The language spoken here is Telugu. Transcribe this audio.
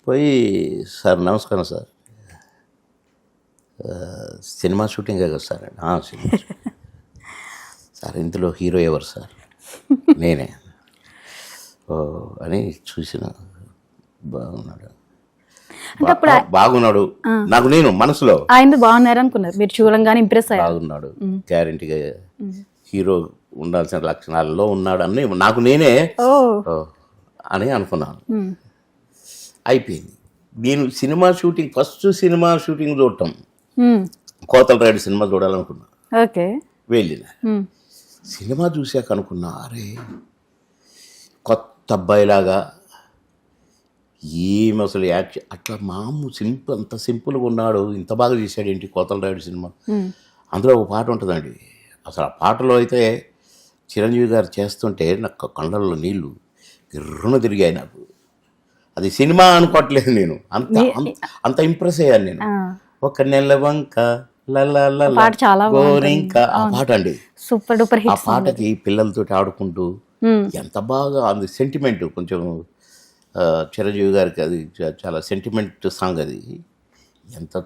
పోయి సార్ నమస్కారం సార్, సినిమా షూటింగే కదా సార్? సినిమా సార్, ఇందులో హీరో ఎవరు సార్? నేనే. ఓ అని చూసిన, బాగున్నాడు బాగున్నాడు నాకు, నేను మనసులో ఆయన బాగున్నారు అనుకున్నారు మీరు చూడంగానే ఇంప్రెస్ అయ్యారు. బాగున్నాడు, గ్యారెంటీగా హీరో ఉండాల్సిన లక్షణాలలో ఉన్నాడు అని నాకు నేనే అని అనుకున్నాను. అయిపోయింది. నేను cinema shooting, first cinema shooting చూడటం కోతల రాయుడు సినిమా చూడాలనుకున్నా. ఓకే, వెళ్ళిన సినిమా చూసాక అనుకున్నా, అరే కొత్త అబ్బాయిలాగా ఏం అసలు యాక్షన్, అట్లా సింపుల్, అంత సింపుల్గా ఉన్నాడు, ఇంత బాగా చేశాడు ఏంటి కోతల రాయుడు సినిమా. అందులో ఒక పాట ఉంటుందండి, అసలు ఆ పాటలో అయితే చిరంజీవి గారు చేస్తుంటే నాకు కళ్ళల్లో నీళ్లు గిర్రున తిరిగాయి. నాకు అది సినిమా అనుకోవట్లేదు నేను, అంత ఇంప్రెస్ అయ్యాను నేను. ఒక నెల వంక గోరింక, ఆ పాట అండి సూపర్ డూపర్ హిట్. ఆ పాటకి పిల్లలతో ఆడుకుంటూ ఎంత బాగా, అది సెంటిమెంట్ కొంచెం చిరంజీవి గారికి, అది చాలా సెంటిమెంట్ సాంగ్ అది. ఎంత